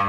It's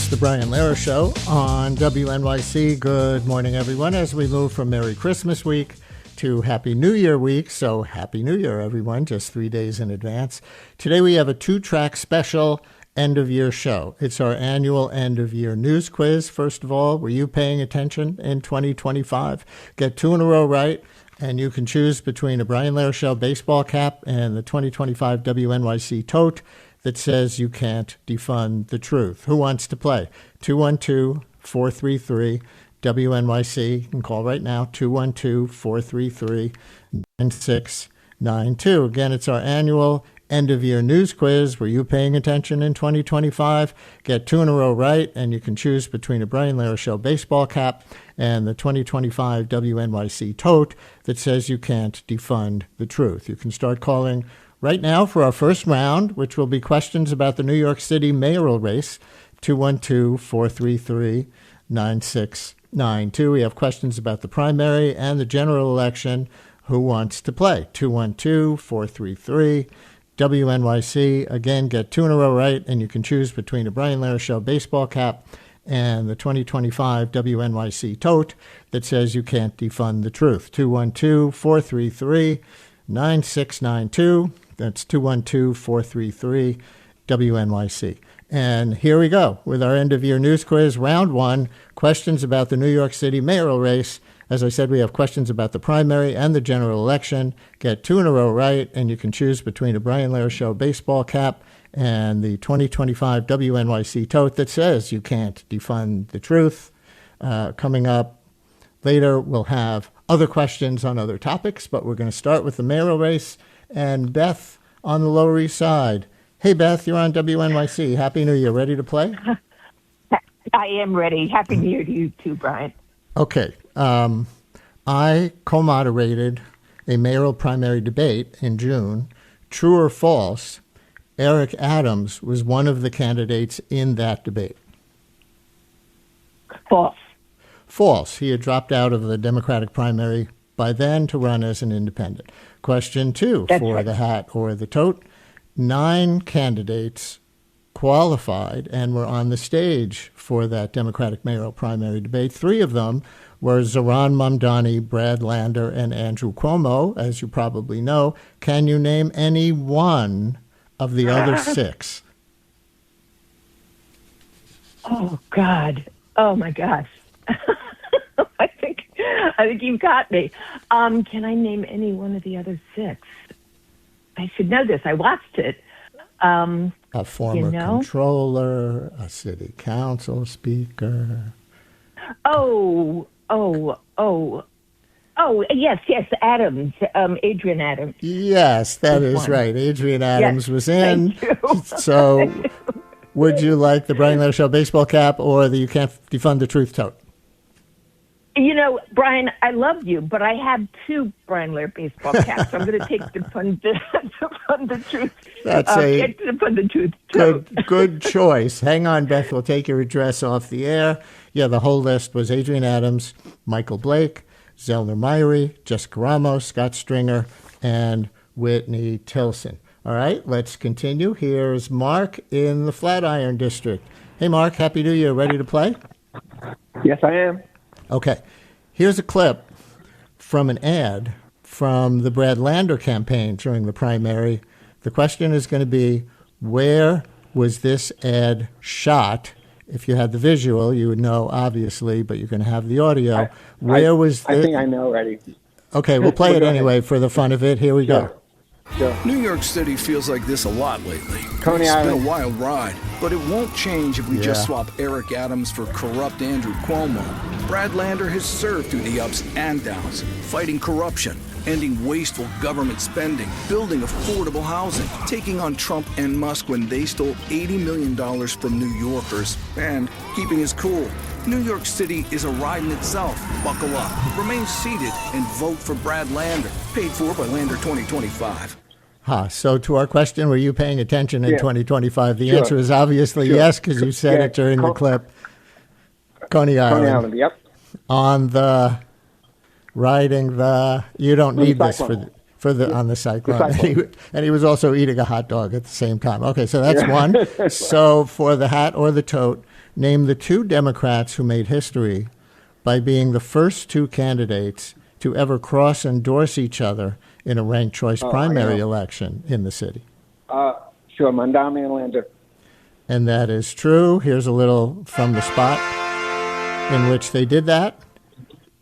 the Brian Lehrer Show on WNYC. Good morning, everyone, as we move from Merry Christmas week to Happy New Year week. So Happy New Year, everyone, just 3 days in advance. Today we have a 2-track special end-of-year show. It's our annual end-of-year news quiz. First of all, were you paying attention in 2025? Get 2 in a row right, and you can choose between a Brian Lehrer Show baseball cap and the 2025 WNYC tote that says you can't defund the truth. Who wants to play? 212-433-WNYC. You can call right now, 212-433-9692. Again, it's our annual end-of-year news quiz. Were you paying attention in 2025? Get 2 in a row right, and you can choose between a Brian Lehrer Show baseball cap and the 2025 WNYC tote that says you can't defund the truth. You can start calling right now for our first round, which will be questions about the New York City mayoral race, 212-433-9692. We have questions about the primary and the general election. Who wants to play? 212-433-WNYC. Again, get 2 in a row right, and you can choose between a Brian Lehrer Show baseball cap and the 2025 WNYC tote that says you can't defund the truth. 212-433-9692. That's 212-433-WNYC. And here we go with our end-of-year news quiz, round 1, questions about the New York City mayoral race. As I said, we have questions about the primary and the general election. Get 2 in a row right, and you can choose between a Brian Lehrer Show baseball cap and the 2025 WNYC tote that says you can't defund the truth. Coming up later, we'll have other questions on other topics, but we're going to start with the mayoral race. And Beth on the Lower East Side. Hey, Beth, you're on WNYC. Happy New Year. Ready to play? I am ready. Happy New Year to you too, Brian. Okay. I co-moderated a mayoral primary debate in June. True or false, Eric Adams was one of the candidates in that debate. False. False. He had dropped out of the Democratic primary by then to run as an independent. Question 2 That's for right. the hat or the tote. 9 candidates qualified and were on the stage for that Democratic mayoral primary debate. 3 of them were Zohran Mamdani, Brad Lander, and Andrew Cuomo, as you probably know. Can you name any one of the other 6? Oh, God. Oh, my gosh. I think you've got me. Can I name any one of the other 6? I should know this. I watched it. A former controller, a city council speaker. Yes, Adams, Adrian Adams. Yes, that is right. Adrian Adams was in. Thank you. So would you like the Brian Lehrer Show baseball cap or the You Can't Defund the Truth tote? You know, Brian, I love you, but I have 2 Brian Lehrer baseball caps. I'm going to take the fund the truth. That's Defund the truth. Too. Good choice. Hang on, Beth. We'll take your address off the air. Yeah, the whole list was Adrian Adams, Michael Blake, Zellner Myrie, Jessica Ramos, Scott Stringer, and Whitney Tilson. All right, let's continue. Here's Mark in the Flatiron District. Hey, Mark, Happy New Year. Ready to play? Yes, I am. Okay. Here's a clip from an ad from the Brad Lander campaign during the primary. The question is going to be, where was this ad shot? If you had the visual, you would know, obviously, but you're going to have the audio. I think I know already. Okay, we'll play it anyway for the fun of it. Here we go. Sure. New York City feels like this a lot lately. Coney It's Island. been a wild ride, but it won't change if we just swap Eric Adams for corrupt Andrew Cuomo. Brad Lander has served through the ups and downs, fighting corruption, ending wasteful government spending, building affordable housing, taking on Trump and Musk when they stole $80 million from New Yorkers, and keeping his cool. New York City is a ride in itself. Buckle up, remain seated, and vote for Brad Lander. Paid for by Lander 2025. So to our question, were you paying attention in 2025? The Sure. answer is obviously Sure. yes, because you said it during the clip. Coney Island. Coney Island, yep. On the riding the. You don't need this for the on the cyclone. And he was also eating a hot dog at the same time. Okay, so that's one. So for the hat or the tote, name the two Democrats who made history by being the first two candidates to ever cross-endorse each other in a ranked choice primary election in the city. Sure, Mamdani and Lander. And that is true. Here's a little from the spot in which they did that.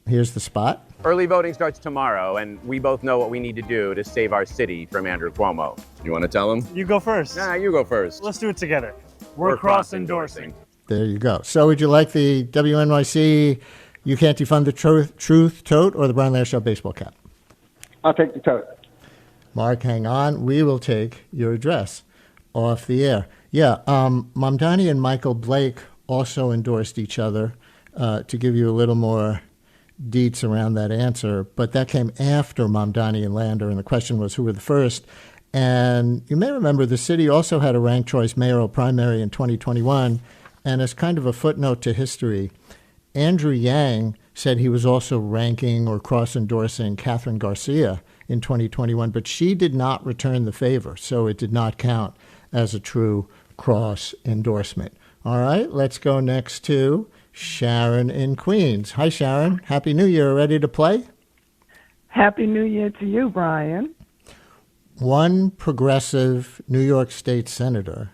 Here's the spot. Early voting starts tomorrow, and we both know what we need to do to save our city from Andrew Cuomo. You want to tell him? You go first. Nah, you go first. Let's do it together. We're cross-endorsing. There you go. So would you like the WNYC You Can't Defund the Truth tote or the Brian Lehrer Show baseball cap? I'll take the tote. Mark, hang on. We will take your address off the air. Yeah, Mamdani and Michael Blake also endorsed each other to give you a little more deets around that answer, but that came after Mamdani and Lander, and the question was who were the first. And you may remember the city also had a ranked choice mayoral primary in 2021, and as kind of a footnote to history, Andrew Yang said he was also ranking or cross-endorsing Catherine Garcia in 2021, but she did not return the favor, so it did not count as a true cross-endorsement. All right, let's go next to Sharon in Queens. Hi, Sharon. Happy New Year. Ready to play? Happy New Year to you, Brian. One progressive New York State senator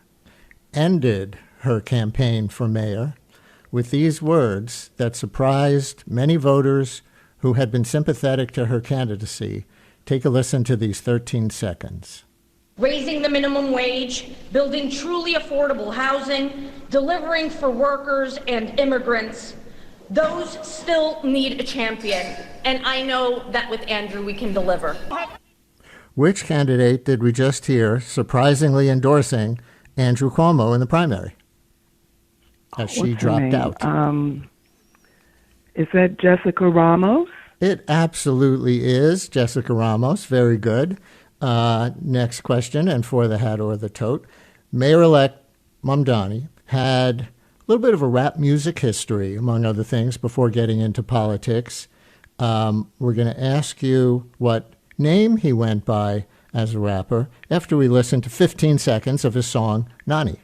ended her campaign for mayor with these words that surprised many voters who had been sympathetic to her candidacy. Take a listen to these 13 seconds. Raising the minimum wage, building truly affordable housing, delivering for workers and immigrants, those still need a champion. And I know that with Andrew we can deliver. Which candidate did we just hear surprisingly endorsing Andrew Cuomo in the primary as she dropped out? Is that Jessica Ramos? It absolutely is Jessica Ramos. Very good. Next question, and for the hat or the tote. Mayor-elect Mamdani had a little bit of a rap music history, among other things, before getting into politics. We're going to ask you what name he went by as a rapper after we listen to 15 seconds of his song, Nani.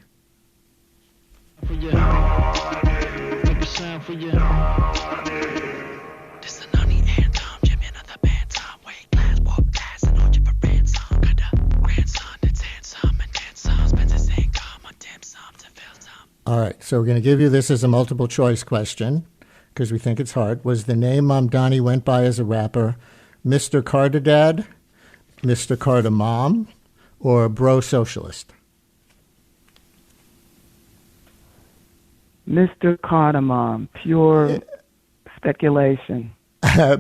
All right, so we're going to give you this as a multiple choice question because we think it's hard. Was the name Mamdani went by as a rapper Mr. Cardadad, Mr. Cardamom, or Bro Socialist? Mr. Cardamom, pure speculation.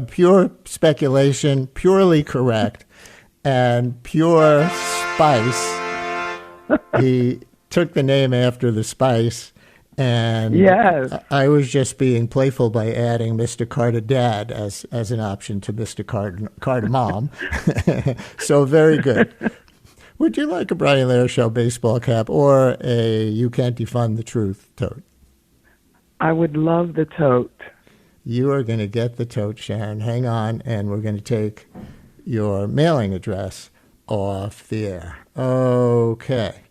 Pure speculation, purely correct, and pure spice. He took the name after the spice, and yes. I was just being playful by adding Mr. Cardadad as an option to Mr. Cardamom. So very good. Would you like a Brian Lehrer Show baseball cap or a You Can't Defund the Truth tote? I would love the tote. You are going to get the tote, Sharon. Hang on, and we're going to take your mailing address off the air. Okay.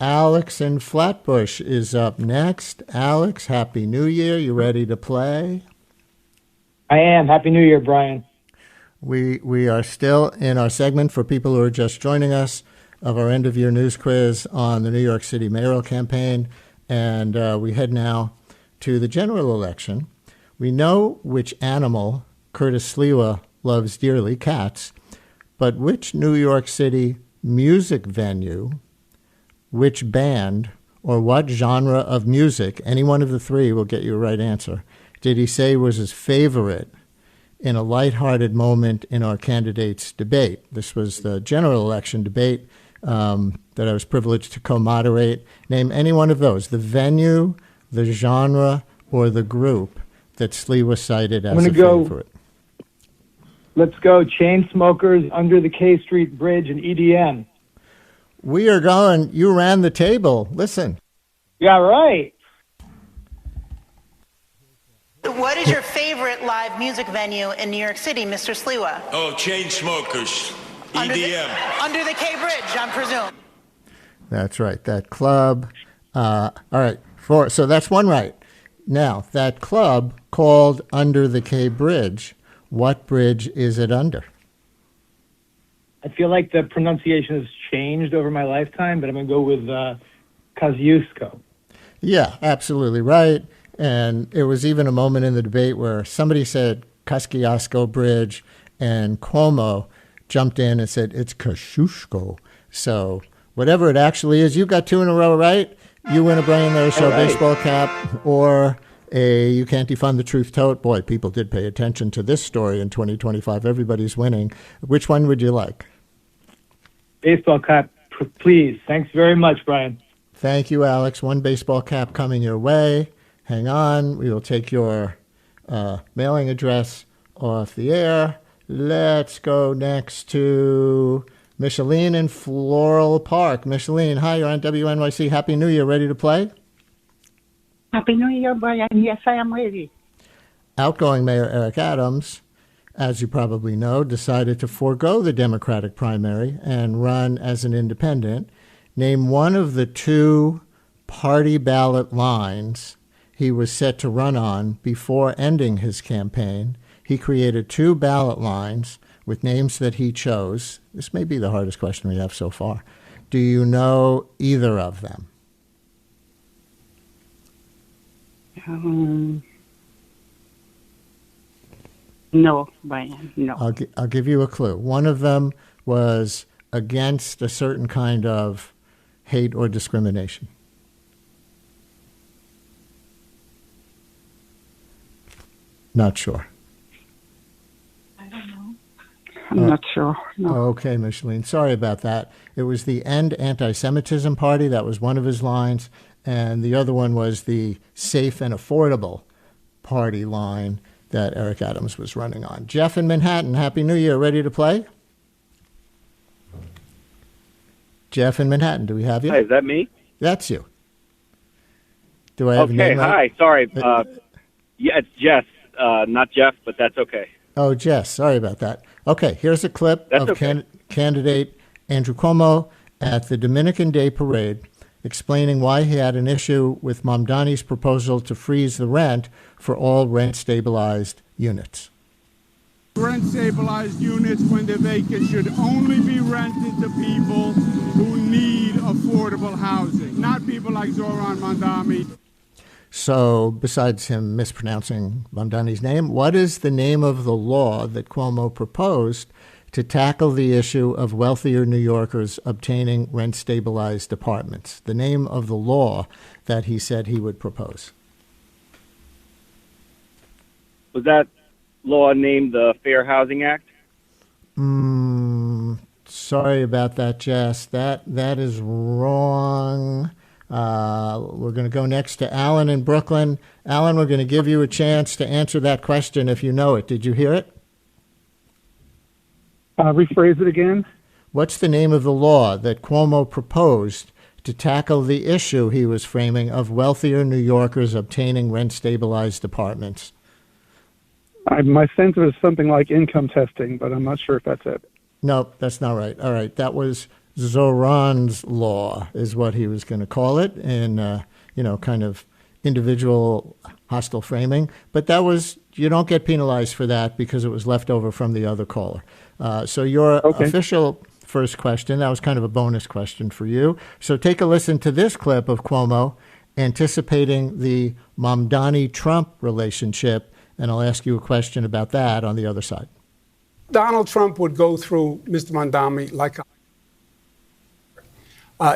Alex in Flatbush is up next. Alex, Happy New Year. You ready to play? I am. Happy New Year, Brian. We are still in our segment for people who are just joining us of our end-of-year news quiz on the New York City mayoral campaign, and we head now to the general election. We know which animal Curtis Sliwa loves dearly, cats, but which New York City music venue, which band, or what genre of music, any one of the three will get you a right answer, did he say was his favorite in a lighthearted moment in our candidates' debate? This was the general election debate that I was privileged to co-moderate. Name any one of those, the venue, the genre, or the group that Sliwa cited as a favorite. Let's go Chainsmokers, Under the K Street Bridge, and EDM. We are going. You ran the table. Listen. Yeah, right. What is your favorite live music venue in New York City, Mr. Sliwa? Oh, chain smokers. Under EDM. under the K Bridge, I presume. That's right, that club. All right, so that's one right. Now, that club called Under the K Bridge, what bridge is it under? I feel like the pronunciation has changed over my lifetime, but I'm going to go with Kosciuszko. Yeah, absolutely right. And it was even a moment in the debate where somebody said Kosciuszko Bridge, and Cuomo jumped in and said it's Kosciuszko. So whatever it actually is, you got two in a row right. You win a Brian Larry Show baseball cap or a You Can't Defund the Truth tote. Boy, people did pay attention to this story in 2025. Everybody's winning. Which one would you like? Baseball cap, please. Thanks very much, Brian. Thank you, Alex. One baseball cap coming your way. Hang on. We will take your mailing address off the air. Let's go next to Micheline in Floral Park. Micheline, hi, you're on WNYC. Happy New Year. Ready to play? Happy New Year, Brian. Yes, I am ready. Outgoing Mayor Eric Adams, as you probably know, decided to forego the Democratic primary and run as an independent. Name one of the two party ballot lines he was set to run on before ending his campaign. He created two ballot lines with names that he chose. This may be the hardest question we have so far. Do you know either of them? No, Brian, no. I'll give you a clue. One of them was against a certain kind of hate or discrimination. Not sure. I'm not sure. No. Okay, Micheline. Sorry about that. It was the End Anti-Semitism Party. That was one of his lines. And the other one was the Safe and Affordable Party line that Eric Adams was running on. Jeff in Manhattan, Happy New Year. Ready to play? Jeff in Manhattan, do we have you? Hi, is that me? That's you. Do I have okay, your name right? hi. Sorry. Yeah, it's Jess, not Jeff, but that's okay. Oh, Jess. Sorry about that. Okay, here's a clip of candidate Andrew Cuomo at the Dominican Day Parade explaining why he had an issue with Mamdani's proposal to freeze the rent for all rent-stabilized units. Rent-stabilized units, when they're vacant, should only be rented to people who need affordable housing, not people like Zoran Mamdani. So, besides him mispronouncing Mamdani's name, what is the name of the law that Cuomo proposed to tackle the issue of wealthier New Yorkers obtaining rent-stabilized apartments? The name of the law that he said he would propose. Was that law named the Fair Housing Act? Sorry about that, Jess. That is wrong. We're going to go next to Alan in Brooklyn. Alan, we're going to give you a chance to answer that question if you know it. Did you hear it? Rephrase it again. What's the name of the law that Cuomo proposed to tackle the issue he was framing of wealthier New Yorkers obtaining rent-stabilized apartments? My sense of it is something like income testing, but I'm not sure if that's it. No, that's not right. All right, that was Zoran's law is what he was going to call it in, kind of individual hostile framing. But that was, you don't get penalized for that because it was left over from the other caller. So your official first question, that was kind of a bonus question for you. So take a listen to this clip of Cuomo anticipating the Mamdani-Trump relationship, and I'll ask you a question about that on the other side. Donald Trump would go through Mr. Mamdani like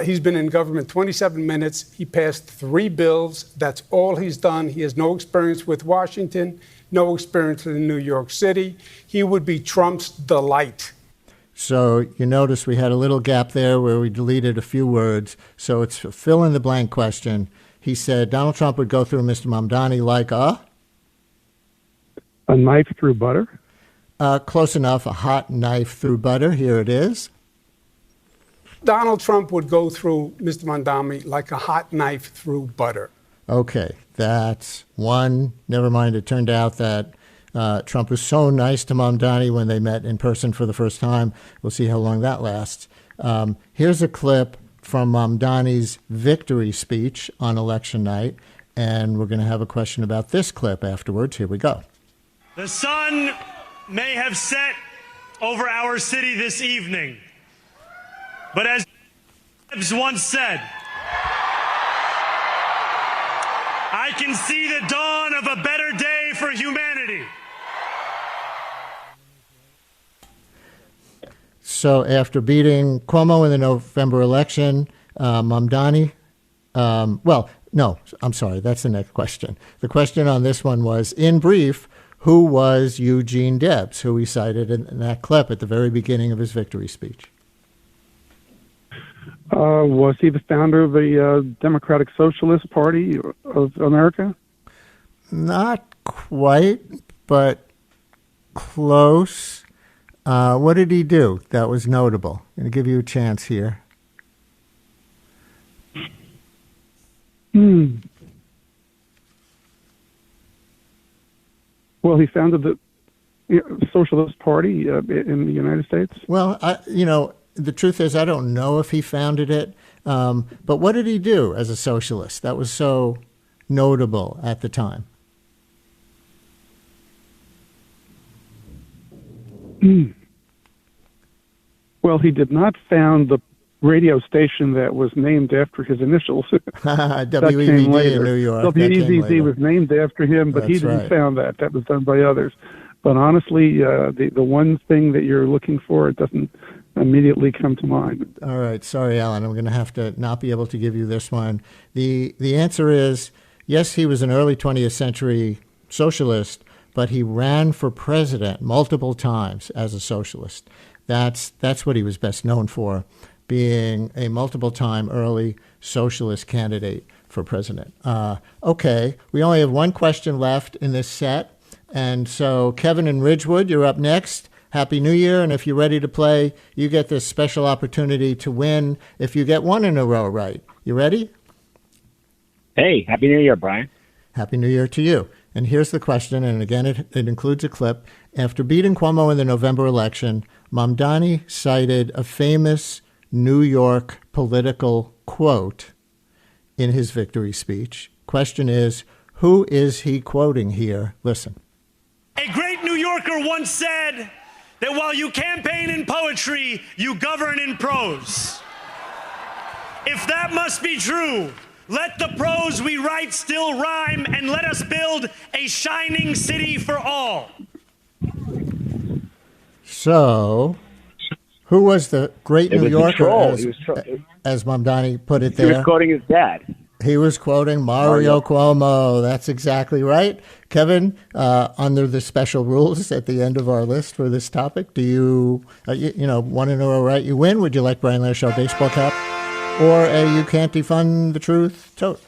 he's been in government 27 minutes. He passed 3 bills. That's all he's done. He has no experience with Washington, no experience in New York City. He would be Trump's delight. So you notice we had a little gap there where we deleted a few words. So it's a fill-in-the-blank question. He said Donald Trump would go through Mr. Mamdani like a knife through butter? Close enough. A hot knife through butter. Here it is. Donald Trump would go through Mr. Mamdani like a hot knife through butter. Okay, that's one. Never mind. It turned out that Trump was so nice to Mamdani when they met in person for the first time. We'll see how long that lasts. Here's a clip from Mamdani's victory speech on election night, and we're going to have a question about this clip afterwards. Here we go. The sun may have set over our city this evening, but as once said, I can see the dawn of a better day for humanity. So after beating Cuomo in the November election, Mamdani, no, I'm sorry, that's the next question. The question on this one was, in brief, who was Eugene Debs, who he cited in that clip at the very beginning of his victory speech? Was he the founder of the Democratic Socialist Party of America? Not quite, but close. What did he do that was notable? I'm going to give you a chance here. Well, he founded the Socialist Party in the United States. Well, the truth is I don't know if he founded it, but what did he do as a socialist that was so notable at the time? Well, he did not found the radio station that was named after his initials. WEVD in New York. WEVD was named after him, but he didn't found that. That was done by others. But honestly, the one thing that you're looking for, it doesn't immediately come to mind. All right. Sorry, Alan. I'm going to have to not be able to give you this one. The answer is, yes, he was an early 20th century socialist, but he ran for president multiple times as a socialist. That's what he was best known for, being a multiple-time early socialist candidate for president. Okay, we only have one question left in this set. And so Kevin in Ridgewood, you're up next. Happy New Year. And if you're ready to play, you get this special opportunity to win if you get one in a row right. You ready? Hey, Happy New Year, Brian. Happy New Year to you. And here's the question, and again, it includes a clip. After beating Cuomo in the November election, Mamdani cited a famous New York political quote in his victory speech. Question is, who is he quoting here? Listen. A great New Yorker once said that while you campaign in poetry, you govern in prose. If that must be true, let the prose we write still rhyme, and let us build a shining city for all. So, who was the great New Yorker, as Mamdani put it there? He was quoting his dad. He was quoting Mario Cuomo. That's exactly right. Kevin, under the special rules at the end of our list for this topic, do you, one in a row right, you win? Would you like Brian Lehrer Show baseball cap or a You Can't Defund the Truth tote?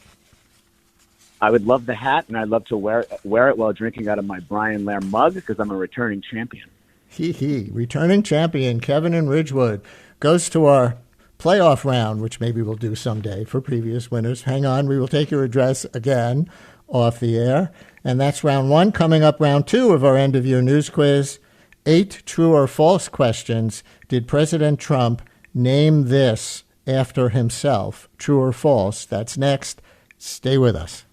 I would love the hat, and I'd love to wear it while drinking out of my Brian Lehrer mug because I'm a returning champion. Returning champion Kevin in Ridgewood goes to our playoff round, which maybe we'll do someday for previous winners. Hang on, we will take your address again off the air. And that's round one. Coming up, round two of our end-of-year news quiz. 8 true or false questions. Did President Trump name this after himself? True or false? That's next. Stay with us.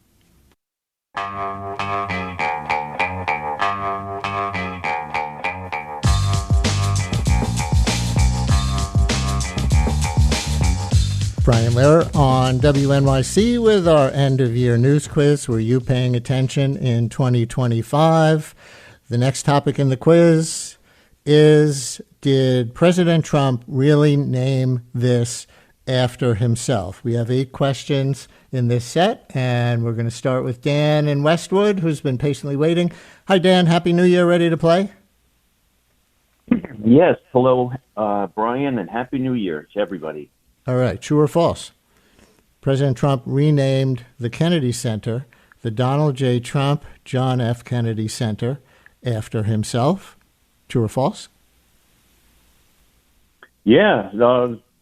Brian Lehrer on WNYC with our end-of-year news quiz. Were you paying attention in 2025? The next topic in the quiz is, did President Trump really name this after himself? We have 8 questions in this set, and we're going to start with Dan in Westwood, who's been patiently waiting. Hi, Dan. Happy New Year. Ready to play? Yes. Hello, Brian, and Happy New Year to everybody. All right, true or false? President Trump renamed the Kennedy Center the Donald J. Trump John F. Kennedy Center after himself. True or false? Yeah,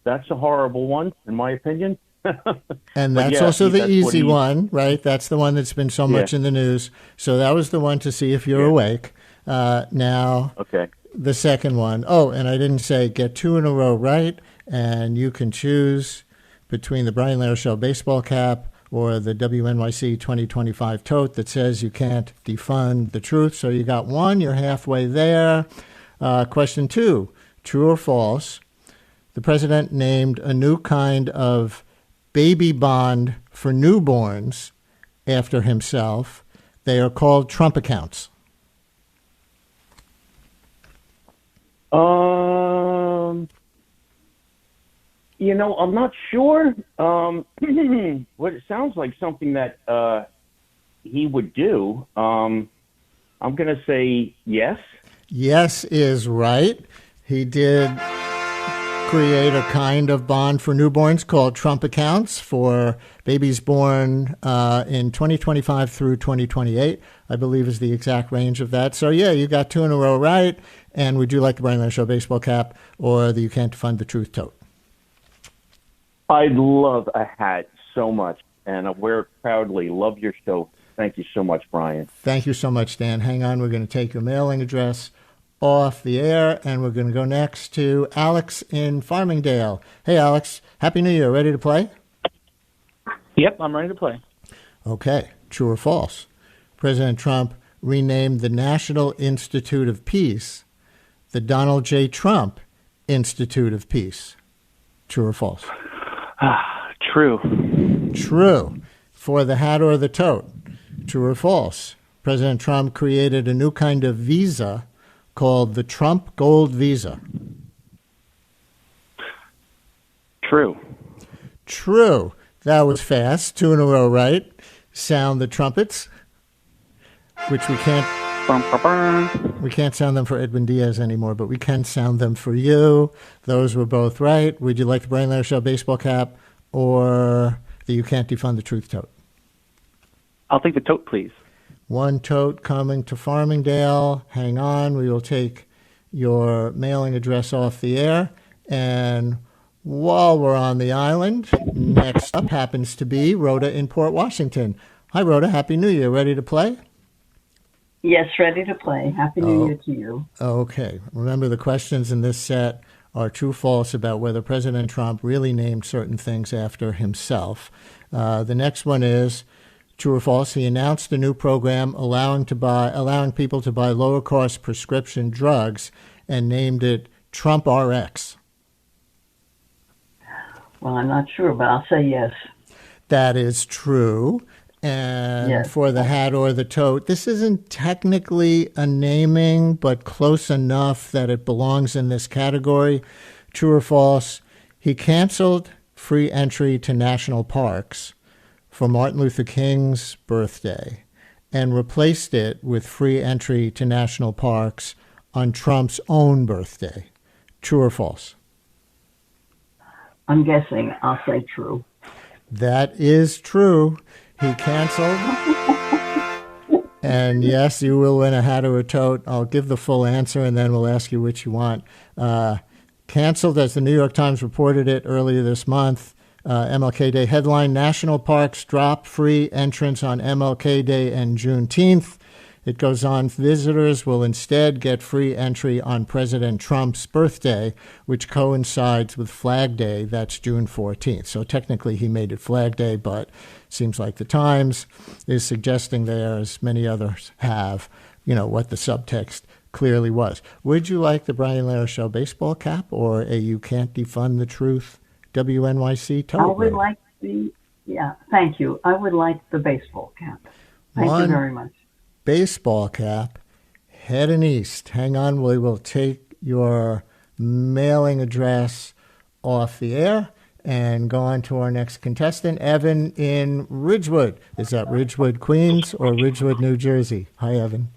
that's a horrible one, in my opinion. And But that's yeah, also the that's what easy he- one, right? That's the one that's been so much Yeah. in the news. So that was the one to see if you're awake. Now, Okay. the second one. Oh, and I didn't say get 2 in a row right, and you can choose between the Brian Lehrer Show baseball cap or the WNYC 2025 tote that says you can't defund the truth. So you got one, you're halfway there. Question 2, true or false? The president named a new kind of baby bond for newborns after himself. They are called Trump accounts. I'm not sure. What it sounds like something that he would do. I'm going to say yes. Yes is right. He did create a kind of bond for newborns called Trump accounts for babies born in 2025 through 2028, I believe is the exact range of that. So, yeah, you got 2 in a row right. And would you like the Brian Lehrer Show baseball cap or the You Can't Defund the Truth tote? I'd love a hat so much, and I wear it proudly. Love your show. Thank you so much, Brian. Thank you so much, Dan. Hang on. We're going to take your mailing address off the air, and we're going to go next to Alex in Farmingdale. Hey, Alex. Happy New Year. Ready to play? Yep, I'm ready to play. Okay. True or false? President Trump renamed the National Institute of Peace the Donald J. Trump Institute of Peace. True or false? True. True. For the hat or the tote. True or false? President Trump created a new kind of visa called the Trump Gold Visa. True. True. That was fast. 2 in a row right. Sound the trumpets, which we can't sound them for Edwin Diaz anymore, but we can sound them for you. Those were both right. Would you like the Brian Lehrer Show baseball cap or the You Can't Defund the Truth tote? I'll take the tote, please. 1 tote coming to Farmingdale. Hang on. We will take your mailing address off the air. And while we're on the island, next up happens to be Rhoda in Port Washington. Hi, Rhoda. Happy New Year. Ready to play? Yes, ready to play. Happy New Year to you. Okay. Remember, the questions in this set are true false about whether President Trump really named certain things after himself. The next one is true or false. He announced a new program allowing people to buy lower cost prescription drugs and named it Trump RX. Well, I'm not sure, but I'll say yes. That is true. And yes. For the hat or the tote, this isn't technically a naming, but close enough that it belongs in this category. True or false? He canceled free entry to national parks for Martin Luther King's birthday and replaced it with free entry to national parks on Trump's own birthday. True or false? I'm guessing. I'll say true. That is true. He canceled. And yes, you will win a hat or a tote. I'll give the full answer and then we'll ask you which you want. Canceled, as the New York Times reported it earlier this month. MLK Day headline, National Parks drop free entrance on MLK Day and Juneteenth. It goes on, visitors will instead get free entry on President Trump's birthday, which coincides with Flag Day. That's June 14th. So technically he made it Flag Day, but seems like the Times is suggesting there, as many others have, what the subtext clearly was. Would you like the Brian Lehrer Show baseball cap or a You Can't Defund the Truth WNYC tote? I would like thank you. I would like the baseball cap. Thank you very much. Baseball cap, heading east. Hang on, we will take your mailing address off the air and go on to our next contestant, Evan in Ridgewood. Is that Ridgewood, Queens, or Ridgewood, New Jersey? Hi, Evan.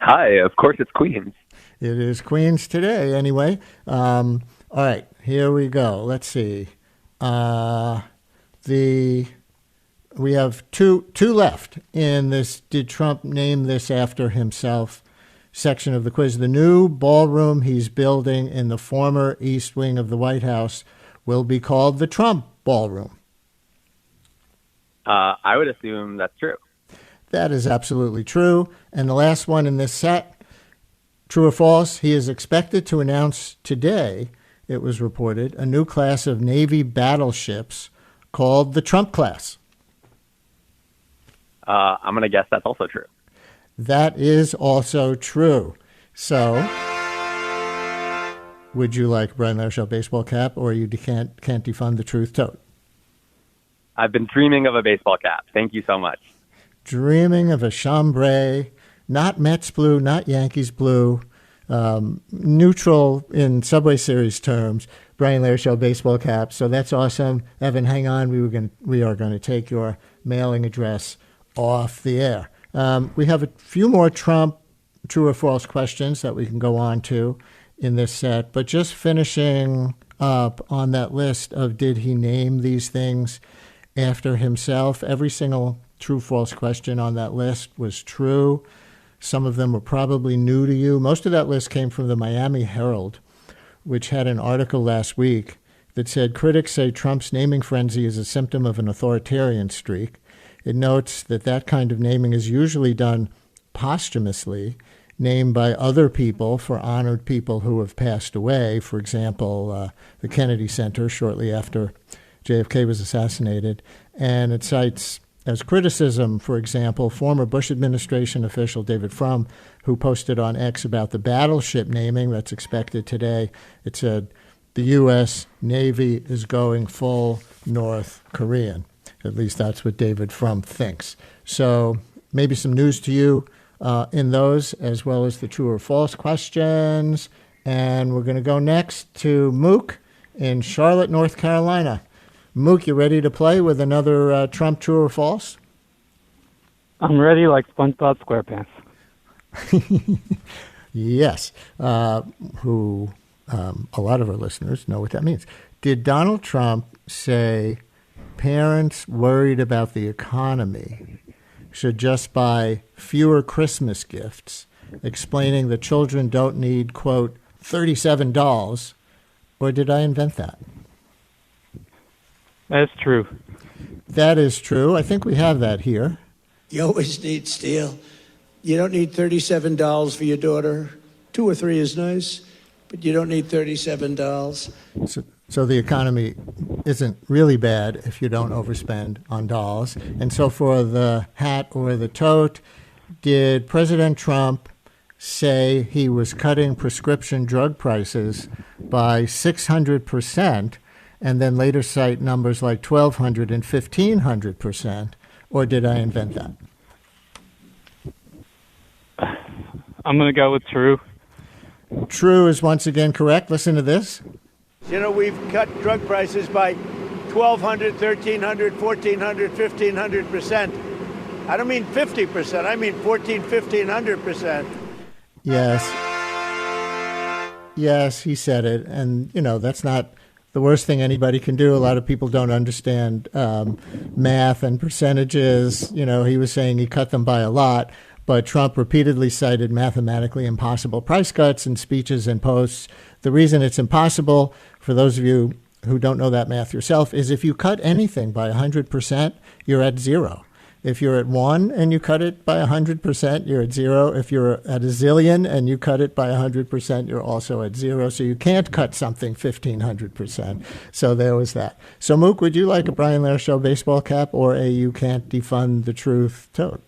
Hi, of course it's Queens. It is Queens today, anyway. All right, here we go. Let's see. We have two left in this Did Trump Name This After Himself section of the quiz. The new ballroom he's building in the former East Wing of the White House will be called the Trump ballroom? I would assume that's true. That is absolutely true. And the last one in this set, true or false, he is expected to announce today, it was reported, a new class of Navy battleships called the Trump class. I'm going to guess that's also true. That is also true. So, would you like Brian Larshow baseball cap, or you can't defund the truth tote? I've been dreaming of a baseball cap. Thank you so much. Dreaming of a chambray, not Mets blue, not Yankees blue, neutral in Subway Series terms, Brian Larshow baseball cap. So that's awesome. Evan, hang on. We are going to take your mailing address off the air. We have a few more Trump true or false questions that we can go on to in this set, but just finishing up on that list of did he name these things after himself? Every single true false question on that list was true. Some of them were probably new to you. Most of that list came from the Miami Herald, which had an article last week that said critics say Trump's naming frenzy is a symptom of an authoritarian streak. It notes that that kind of naming is usually done posthumously, named by other people for honored people who have passed away. For example, the Kennedy Center shortly after JFK was assassinated. And it cites as criticism, for example, former Bush administration official David Frum, who posted on X about the battleship naming that's expected today. It said, the U.S. Navy is going full North Korean. At least that's what David Frum thinks. So maybe some news to you in those, as well as the true or false questions. And we're going to go next to Mook in Charlotte, North Carolina. Mook, you ready to play with another Trump true or false? I'm ready like SpongeBob SquarePants. Yes. A lot of our listeners know what that means. Did Donald Trump say parents worried about the economy should just buy fewer Christmas gifts, explaining that children don't need, quote, $37, or did I invent that? That's true. That is true. I think we have that here. You always need steel. You don't need $37 for your daughter. 2 or 3 is nice, but you don't need $37. So the economy isn't really bad if you don't overspend on dolls. And so for the hat or the tote, did President Trump say he was cutting prescription drug prices by 600%, and then later cite numbers like 1,200 and 1,500%, or did I invent that? I'm going to go with true. True is once again correct. Listen to this. You know, we've cut drug prices by 1,200, 1,300, 1,400, 1,500%. I don't mean 50%. I mean 1,400, 1,500%. Yes. Yes, he said it. And, you know, that's not the worst thing anybody can do. A lot of people don't understand math and percentages. You know, he was saying he cut them by a lot, but Trump repeatedly cited mathematically impossible price cuts in speeches and posts. The reason it's impossible, for those of you who don't know that math yourself, is if you cut anything by 100%, you're at zero. If you're at 1 and you cut it by 100%, you're at zero. If you're at a zillion and you cut it by 100%, you're also at zero. So you can't cut something 1,500%. So there was that. So Mook, would you like a Brian Larshow baseball cap or a you can't defund the truth tote?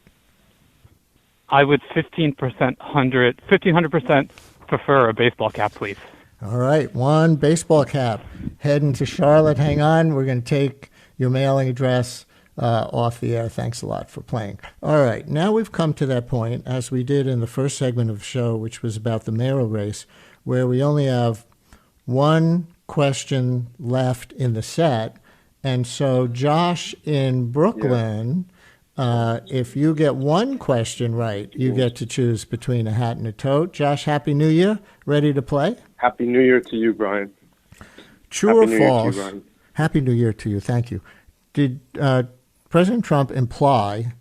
I would 1,500% prefer a baseball cap, please. All right, one baseball cap. Heading to Charlotte. Hang on. We're going to take your mailing address off the air. Thanks a lot for playing. All right, now we've come to that point, as we did in the first segment of the show, which was about the mayoral race, where we only have one question left in the set. And so Josh in Brooklyn, if you get one question right, you get to choose between a hat and a tote. Josh, Happy New Year. Ready to play? Happy New Year to you, Brian. True or Happy New Year to false? you, Brian. Happy New Year to you. Thank you. Did President Trump imply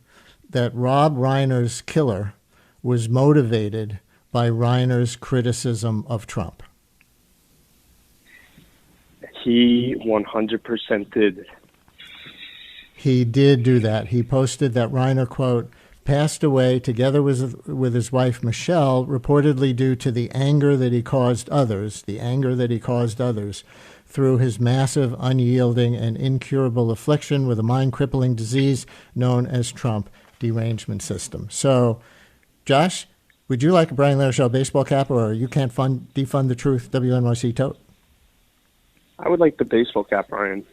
that Rob Reiner's killer was motivated by Reiner's criticism of Trump? He 100% did. He did do that. He posted that Reiner, quote, passed away together with his wife, Michelle, reportedly due to the anger that he caused others, through his massive, unyielding, and incurable affliction with a mind-crippling disease known as Trump derangement system. So, Josh, would you like a Brian Lehrer Show baseball cap or You Can't Defund the Truth WNYC tote? I would like the baseball cap, Brian.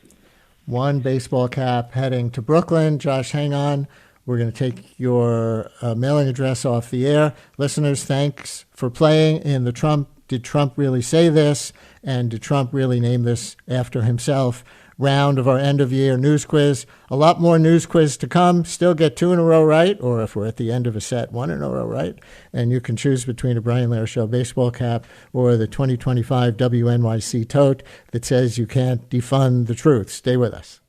One baseball cap heading to Brooklyn. Josh, hang on. We're going to take your mailing address off the air. Listeners, thanks for playing in the Did Trump Really Say This? And did Trump really name this after himself? Round of our end-of-year news quiz. A lot more news quiz to come. Still get 2 in a row right, or if we're at the end of a set, 1 in a row right. And you can choose between a Brian Lehrer Show baseball cap or the 2025 WNYC tote that says you can't defund the truth. Stay with us.